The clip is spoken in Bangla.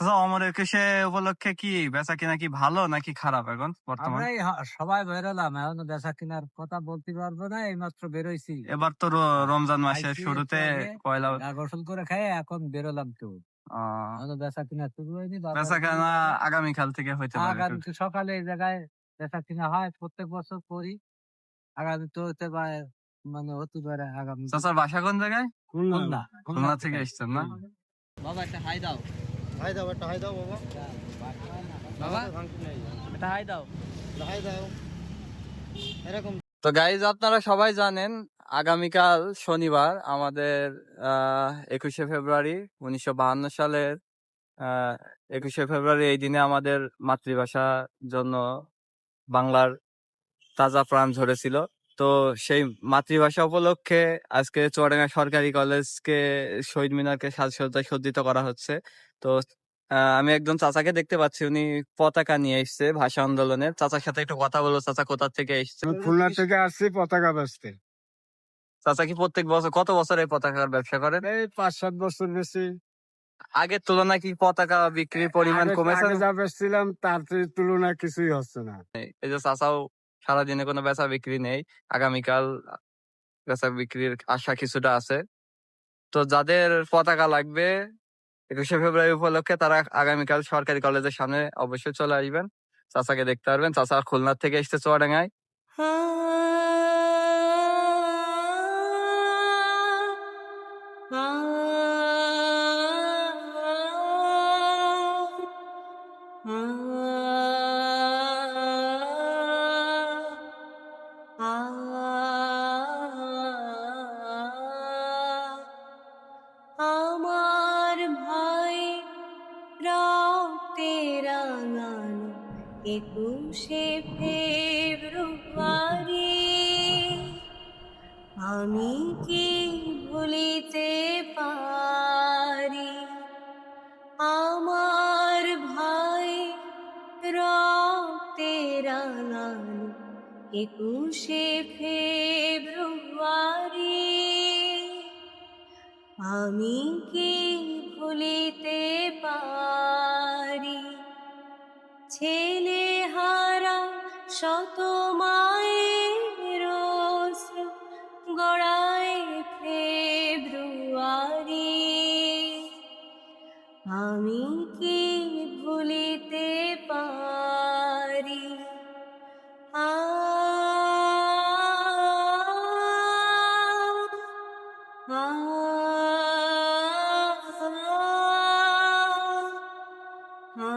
আচ্ছা, অমর একুশে উপলক্ষে কি বেচা কিনা কি ভালো নাকি খারাপ এখন বর্তমান? আমরা সবাই বেরোলাম, এখন বেচা কেনার কথা বলতে পারবো না, এইমাত্র বেরোইছি। এবার তো রমজান মাসের খাইছি একটু শুরুতে আগে, পয়লা। গোসল করে খেয়ে এখন বেরোলাম তো। আহ এখনো বেচা কিনা শুরু হয়নি, বাজার বেচা নেই কেনা বাজার। আগামীকাল থেকে হইতে পারে একটু। আগামী সকালে এই জায়গায় বেচা কিনা হয়, প্রত্যেক বছর করি। আগামী তো হতে পারে, মানে হতে পারে আগামী। চাচার বাসা কোন জায়গায়? খুলনা, খুলনা থেকে এসছেন না? বাবা একটা হাই দাও, হাই দাও, একটা হাই দাও বাবা। বাবা একটা হাই দাও। হাই দাও এরকম। তো গাইজ, আপনারা সবাই জানেন আগামীকাল শনিবার আমাদের 21শে ফেব্রুয়ারি 1952 সালের 21শে ফেব্রুয়ারি এই দিনে আমাদের মাতৃভাষার জন্য বাংলার তাজা প্রাণ ঝরেছিল। তো সেই মাতৃভাষা উপলক্ষে আজকে চুয়াডাঙ্গা সরকারি কলেজকে শহীদ মিনারকে সাজসজ্জায় সজ্জিত করা হচ্ছে। তো আমি একজন চাচাকে দেখতে পাচ্ছি, উনি পতাকা নিয়ে এসছে ভাষা আন্দোলনের। চাচার সাথে একটু কথা বলবো। চাচা কোথা থেকে এসছে? খুলনা থেকে আসছি পতাকা বেচতে। চাচা কি প্রত্যেক বছর, কত বছর এই পতাকার ব্যবসা করেন? এই 5-7 বছর বেশি। আগের তুলনায় কি পতাকা বিক্রির পরিমাণ কমেছে? আগে যা বেচছিলাম তার তুলনায় কিছুই হচ্ছে না। এই যে চাচাও সারাদিনে কোনো বেচা বিক্রি নেই, আগামীকাল বেচা বিক্রির আশা কিছুটা আছে। তো যাদের পতাকা লাগবে 21শে ফেব্রুয়ারি উপলক্ষে, তারা আগামীকাল সরকারি কলেজের সামনে অবশ্যই চলে আসবেন, চাচাকে দেখতে পারবেন। চাচা খুলনা থেকে এসছে চুয়াডাঙ্গায়। আমার ভাই রক্তে রাঙানো 21শে ফেব্রুয়ারি, আমি কি ভুলিতে পারি? আমার ভাই রক্তে রাঙানো 21শে ফেব্রুয়ারি, আমি কি ভুলিতে পারি? ছেলে হারা শত মায়ের অশ্রু গড়ায় ফেব্রুয়ারি, আমি কি ভুলিতে পারি? আ আ আ